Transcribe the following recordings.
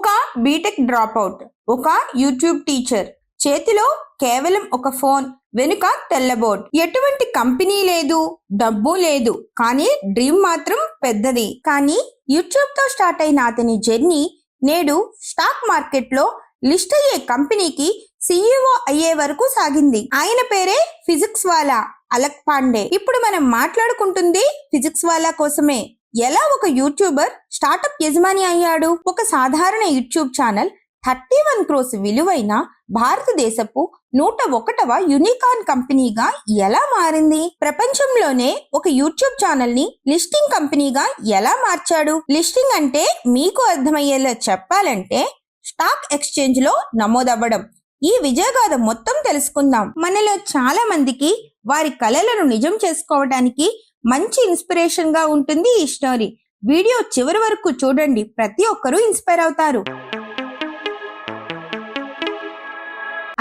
ఒక BTech dropout, ఒక YouTube teacher, చేతిలో కేవలం ఒక ఫోన్, వెనుక తెల్లబోర్డ్. ఎటువంటి కంపెనీ లేదు, డబ్బు లేదు, కానీ డ్రీమ్ మాత్రం పెద్దది. కానీ యూట్యూబ్ తో స్టార్ట్ అయిన అతని జర్నీ నేడు స్టాక్ మార్కెట్ లో లిస్ట్ అయ్యే కంపెనీకి CEO అయ్యే వరకు సాగింది. ఆయన పేరే ఫిజిక్స్ వాలా అలక్ పాండే. ఇప్పుడు మనం మాట్లాడుకుంటుంది ఫిజిక్స్ వాలా కోసమే. ఎలా ఒక యూట్యూబర్ స్టార్టప్ యజమాని అయ్యాడు? ఒక సాధారణ యూట్యూబ్ ఛానల్ 31 crores విలువైన భారతదేశపు 101వ యూనికార్న్ కంపెనీగా ఎలా మారింది? ప్రపంచంలోనే ఒక యూట్యూబ్ ఛానల్ ని లిస్టింగ్ కంపెనీగా ఎలా మార్చాడు? లిస్టింగ్ అంటే మీకు అర్థమయ్యేలా చెప్పాలంటే స్టాక్ ఎక్స్చేంజ్ లో నమోదవ్వడం. ఈ విజయగాథ మొత్తం తెలుసుకుందాం. మనలో చాలా మందికి వారి కలలను నిజం చేసుకోవడానికి మంచి ఇన్స్పిరేషన్ గా ఉంటుంది ఈ స్టోరీ. వీడియో చివరి వరకు చూడండి, ప్రతి ఒక్కరూ ఇన్స్పైర్ అవుతారు.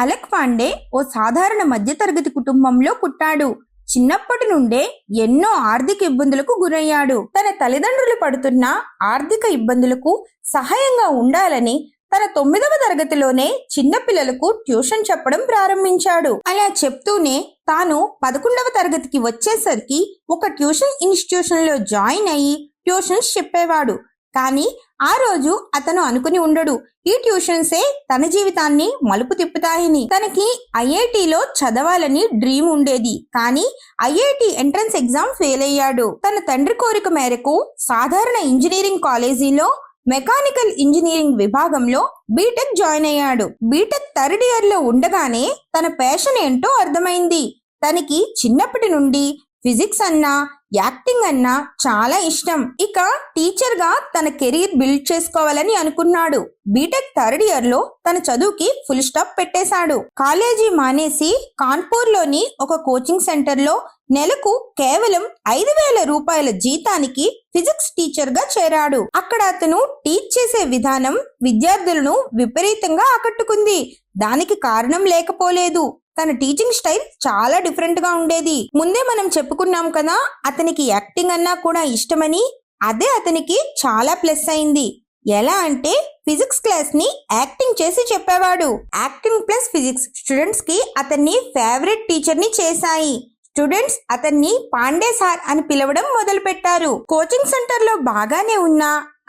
అలక్ పాండే ఓ సాధారణ మధ్యతరగతి కుటుంబంలో పుట్టాడు. చిన్నప్పటి నుండే ఎన్నో ఆర్థిక ఇబ్బందులకు గురయ్యాడు. తన తల్లిదండ్రులు పడుతున్న ఆర్థిక ఇబ్బందులకు సహాయంగా ఉండాలని తన 9వ తరగతిలోనే చిన్నపిల్లలకు ట్యూషన్ చెప్పడం ప్రారంభించాడు. అలా చెప్తూనే తాను 11వ తరగతికి వచ్చేసరికి ఒక ట్యూషన్ ఇన్స్టిట్యూషన్ లో జాయిన్ అయ్యి ట్యూషన్స్ చెప్పేవాడు. కానీ ఆ రోజు అతను అనుకుని ఉండడు, ఈ ట్యూషన్సే తన జీవితాన్ని మలుపు తిప్పుతాయని. తనకి ఐఐటిలో చదవాలని డ్రీమ్ ఉండేది, కానీ ఐఐటి ఎంట్రన్స్ ఎగ్జామ్ ఫెయిల్ అయ్యాడు. తన తండ్రి కోరిక మేరకు సాధారణ ఇంజనీరింగ్ కాలేజీలో మెకానికల్ ఇంజనీరింగ్ విభాగంలో బీటెక్ జాయిన్ అయ్యాడు. బీటెక్ థర్డ్ ఇయర్ లో ఉండగానే తన ప్యాషన్ ఏంటో అర్థమైంది. తనకి చిన్నప్పటి నుండి ఫిజిక్స్ అన్నా యాక్టింగ్ అన్నా చాలా ఇష్టం. ఇక టీచర్ గా తన కెరీర్ బిల్డ్ చేసుకోవాలని అనుకున్నాడు. బీటెక్ థర్డ్ ఇయర్ లో తన చదువుకి ఫుల్ స్టాప్ పెట్టేశాడు. కాలేజీ మానేసి కాన్పూర్ లోని ఒక కోచింగ్ సెంటర్ లో నెలకు కేవలం 5,000 రూపాయల జీతానికి ఫిజిక్స్ టీచర్ గా చేరాడు. అక్కడ అతను టీచ్ చేసే విధానం విద్యార్థులను విపరీతంగా ఆకట్టుకుంది. దానికి కారణం లేకపోలేదు, తన టీచింగ్ స్టైల్ చాలా డిఫరెంట్ గా ఉండేది. ముందే మనం చెప్పుకున్నాం కదా, అతనికి యాక్టింగ్ అన్నా కూడా ఇష్టమని. అదే అతనికి చాలా ప్లస్ అయింది. ఎలా అంటే ఫిజిక్స్ క్లాస్ ని యాక్టింగ్ చేసి చెప్పేవాడు. యాక్టింగ్ ప్లస్ ఫిజిక్స్ స్టూడెంట్స్ కి అతన్ని ఫేవరెట్ టీచర్ ని చేశాయి. స్టూడెంట్స్ అతన్ని పాండే సార్ అని పిలవడం మొదలు పెట్టారు. కోచింగ్ సెంటర్ లో బాగానే ఉన్న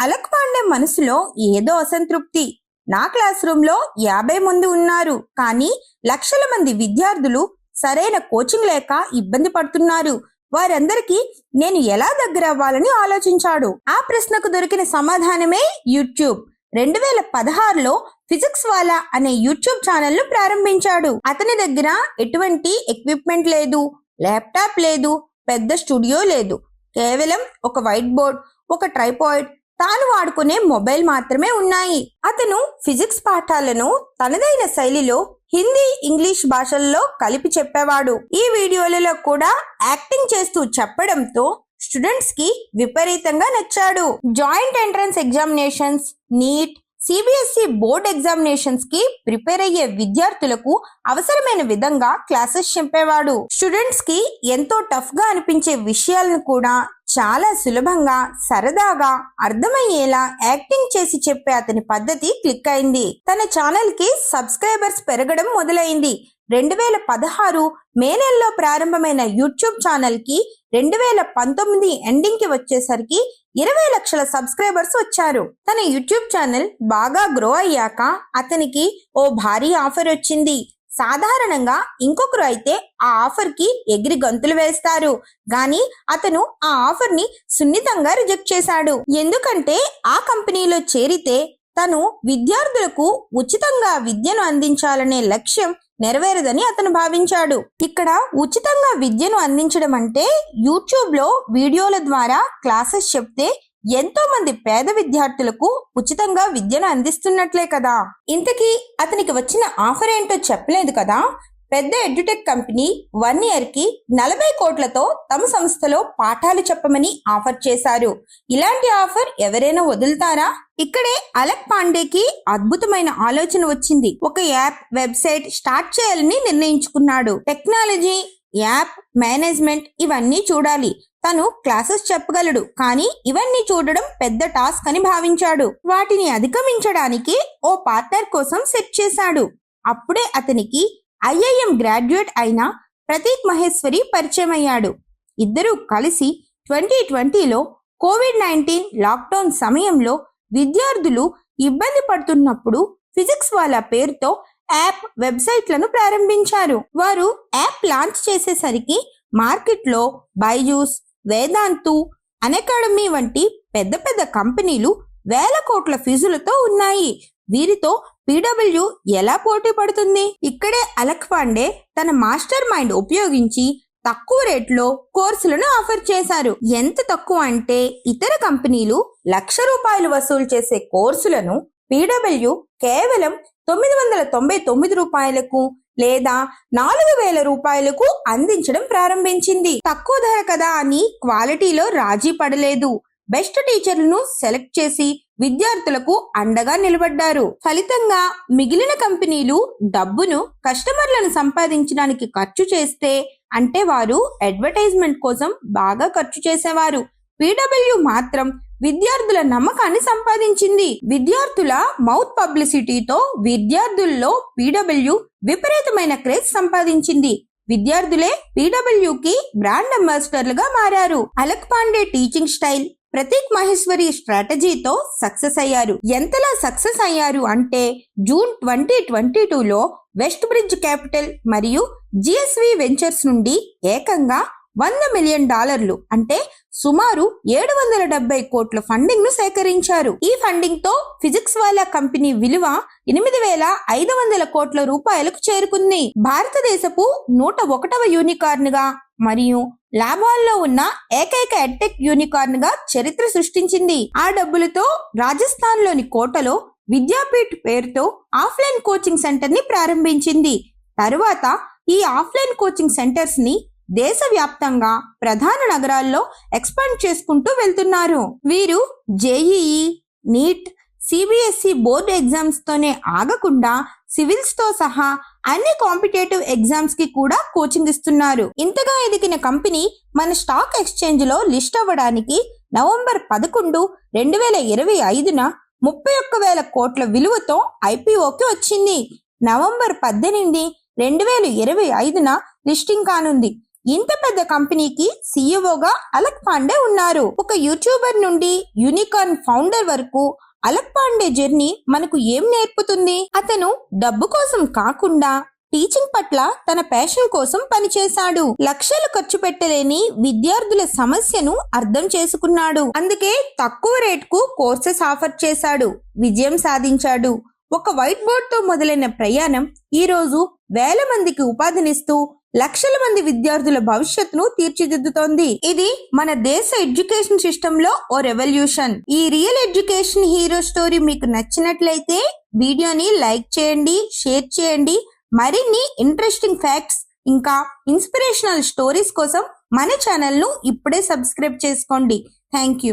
అలక్ పాండే మనసులో ఏదో అసంతృప్తి. నా క్లాస్ రూమ్ లో 50 మంది ఉన్నారు, కానీ లక్షల మంది విద్యార్థులు సరైన కోచింగ్ లేక ఇబ్బంది పడుతున్నారు. వారందరికీ నేను ఎలా దగ్గర అవ్వాలని ఆలోచించాడు. ఆ ప్రశ్నకు దొరికిన సమాధానమే యూట్యూబ్. 2016లో ఫిజిక్స్ వాలా అనే యూట్యూబ్ ఛానల్ ను ప్రారంభించాడు. అతని దగ్గర ఎటువంటి ఎక్విప్మెంట్ లేదు, ల్యాప్టాప్ లేదు, పెద్ద స్టూడియో లేదు. కేవలం ఒక వైట్ బోర్డ్, ఒక ట్రైపాడ్, తాను వాడుకునే మొబైల్ మాత్రమే ఉన్నాయి. అతను ఫిజిక్స్ పాఠాలను తనదైన శైలిలో హిందీ, ఇంగ్లీష్ భాషల్లో కలిపి చెప్పేవాడు. ఈ వీడియోలలో కూడా యాక్టింగ్ చేస్తూ చెప్పడంతో స్టూడెంట్స్ కి విపరీతంగా నచ్చాడు. Joint entrance examinations, NEET, CBSE board examinations కి ప్రిపేర్ అయ్యే విద్యార్థులకు అవసరమైన విధంగా క్లాసెస్ చెప్పేవాడు. స్టూడెంట్స్ కి ఎంతో టఫ్ గా అనిపించే విషయాలను కూడా చాలా సులభంగా, సరదాగా అర్థమయ్యేలా యాక్టింగ్ చేసి చెప్పే అతని పద్ధతి క్లిక్ అయింది. తన ఛానల్ కి సబ్స్క్రైబర్స్ పెరగడం మొదలైంది. 2016 మే నెలలో ప్రారంభమైన యూట్యూబ్ ఛానల్ కి 2019 ఎండింగ్ కి వచ్చేసరికి 20 లక్షల సబ్స్క్రైబర్స్ వచ్చారు. తన యూట్యూబ్ ఛానల్ బాగా గ్రో అయ్యాక అతనికి ఓ భారీ ఆఫర్ వచ్చింది. సాధారణంగా ఇంకొకరు అయితే ఆ ఆఫర్ కి ఎగిరి గంతులు వేస్తారు, గాని అతను ఆ ఆఫర్ ని సున్నితంగా రిజెక్ట్ చేశాడు. ఎందుకంటే ఆ కంపెనీలో చేరితే తను విద్యార్థులకు ఉచితంగా విద్యను అందించాలనే లక్ష్యం నెరవేరదని అతను భావించాడు. ఇక్కడ ఉచితంగా విద్యను అందించడం అంటే యూట్యూబ్ లో వీడియోల ద్వారా క్లాసెస్ చెప్తే ఎంతో మంది పేద విద్యార్థులకు ఉచితంగా విద్యను అందిస్తున్నట్లే కదా. ఇంతకీ అతనికి వచ్చిన ఆఫర్ ఏంటో చెప్పలేదు కదా. పెద్ద ఎడ్యుటెక్ కంపెనీ 1 year కి 40 కోట్లతో తమ సంస్థలో పాఠాలు చెప్పమని ఆఫర్ చేశారు. ఇలాంటి ఆఫర్ ఎవరైనా వదులుతారా? ఇక్కడే అలక్ పాండేకి అద్భుతమైన ఆలోచన వచ్చింది. ఒక యాప్, వెబ్సైట్ స్టార్ట్ చేయాలని నిర్ణయించుకున్నాడు. టెక్నాలజీ, యాప్ మేనేజ్మెంట్ ఇవన్నీ చూడాలి. తను క్లాసెస్ చెప్పగలడు, కానీ ఇవన్నీ చూడడం పెద్ద టాస్క్ అని భావించాడు. వాటిని అధిగమించడానికి ఓ పార్ట్నర్ కోసం సెట్ చేశాడు. అప్పుడే అతనికి ఐఐఎం గ్రాడ్యుయేట్ అయిన ప్రతీక్ మహేశ్వరి పరిచయం అయ్యాడు. ఇద్దరూ కలిసి 2020లో కోవిడ్-19 లాక్డౌన్ సమయంలో విద్యార్థులు ఇబ్బంది పడుతున్నప్పుడు ఫిజిక్స్ వాళ్ళ పేరుతో యాప్, వెబ్సైట్లను ప్రారంభించారు. వారు యాప్ లాంచ్ చేసేసరికి మార్కెట్లో బైజూస్, వేదాంతు, అన్అకాడమీ వంటి పెద్ద పెద్ద కంపెనీలు వేల కోట్ల ఫీజులతో ఉన్నాయి. వీరితో పీడబ్ల్యూ ఎలా పోటీ పడుతుంది? ఇక్కడే అలెక్ పాండే తన మాస్టర్ మైండ్ ఉపయోగించి తక్కువ రేట్లో కోర్సులను ఆఫర్ చేశారు. ఎంత తక్కువ అంటే ఇతర కంపెనీలు ₹1,00,000 వసూలు చేసే కోర్సులను పీడబ్ల్యూ కేవలం ₹999 లేదా ₹4,000 అందించడం ప్రారంభించింది. తక్కువ ధర కదా అని క్వాలిటీలో రాజీ పడలేదు. బెస్ట్ టీచర్లను సెలెక్ట్ చేసి విద్యార్థులకు అండగా నిలబడ్డారు. ఫలితంగా మిగిలిన కంపెనీలు డబ్బును కస్టమర్లను సంపాదించడానికి ఖర్చు చేస్తే, అంటే వారు అడ్వర్టైజ్మెంట్ కోసం బాగా ఖర్చు చేసేవారు, పీడబ్ల్యూ మాత్రం విద్యార్థుల నమ్మకాన్ని సంపాదించింది. విద్యార్థుల మౌత్ పబ్లిసిటీతో విద్యార్థుల్లో పీడబ్ల్యూ విపరీతమైన క్రేజ్ సంపాదించింది. విద్యార్థులే పీడబ్ల్యూకి బ్రాండ్ అంబాసిడర్లుగా మారారు. అలెక్ పాండే టీచింగ్ స్టైల్, ప్రతీక్ మహేశ్వరి స్ట్రాటజీతో సక్సెస్ అయ్యారు. ఎంతలా సక్సెస్ అయ్యారు అంటే జూన్ 2022లో వెస్ట్ బ్రిడ్జ్ క్యాపిటల్ మరియు జిఎస్వి వెంచర్స్ నుండి ఏకంగా $100 మిలియన్ అంటే సుమారు 770 కోట్ల ఫండింగ్ ను సేకరించారు. ఈ ఫండింగ్ తో ఫిజిక్స్ వాళ్ళ కంపెనీ విలువ 8,500 కోట్ల రూపాయలకు చేరుకుంది. భారతదేశపు 101వ యూనికార్న్ గా మరియు లాభాల్లో ఉన్న ఏకైక ఎడ్టెక్ యూనికార్న్ గా చరిత్ర సృష్టించింది. ఆ డబ్బులతో రాజస్థాన్ లోని కోటలో విద్యాపీఠ్ పేరుతో ఆఫ్లైన్ కోచింగ్ సెంటర్ ని ప్రారంభించింది. తరువాత ఈ ఆఫ్లైన్ కోచింగ్ సెంటర్స్ ని దేశవ్యాప్తంగా ప్రధాన నగరాల్లో ఎక్స్పాండ్ చేసుకుంటూ వెళ్తున్నారు. వీరు JEE, NEET, CBSE board exams తోనే ఆగకుండా సివిల్స్ తో సహా అన్ని కాంపిటేటివ్ ఎగ్జామ్స్ కి కూడా కోచింగ్ ఇస్తున్నారు. ఇంతగా ఎదిగిన కంపెనీ మన స్టాక్ ఎక్స్చేంజ్ లో లిస్ట్ అవ్వడానికి నవంబర్ 11, 2025న 31,000 కోట్ల విలువతో ఐపీఓకి వచ్చింది. నవంబర్ 18, 2025న లిస్టింగ్ కానుంది. ఇంత పెద్ద కంపెనీకి సీఈఓగా అలెక్ పాండే ఉన్నారు. ఒక యూట్యూబర్ నుండి యూనికార్న్ ఫౌండర్ వరకు అలెక్ పాండే జర్నీ మనకు ఏం నేర్పుతుంది? అతను డబ్బు కోసం కాకుండా టీచింగ్ పట్ల తన ప్యాషన్ కోసం పనిచేశాడు. లక్షలు ఖర్చు పెట్టలేని విద్యార్థుల సమస్యను అర్థం చేసుకున్నాడు. అందుకే తక్కువ రేటుకు కోర్సెస్ ఆఫర్ చేశాడు. విజయం సాధించాడు. ఒక వైట్ బోర్డ్ తో మొదలైన ప్రయాణం ఈ రోజు వేల మందికి ఉపాధినిస్తూ లక్షల మంది విద్యార్థుల భవిష్యత్తును తీర్చిదిద్దుతోంది. ఇది మన దేశ ఎడ్యుకేషన్ సిస్టమ్ లో ఓ రెవల్యూషన్. ఈ రియల్ ఎడ్యుకేషన్ హీరో స్టోరీ మీకు నచ్చినట్లయితే వీడియోని లైక్ చేయండి, షేర్ చేయండి. మరిన్ని ఇంట్రెస్టింగ్ ఫ్యాక్ట్స్ ఇంకా ఇన్స్పిరేషనల్ స్టోరీస్ కోసం మన ఛానల్ ను ఇప్పుడే సబ్స్క్రైబ్ చేసుకోండి. Thank you.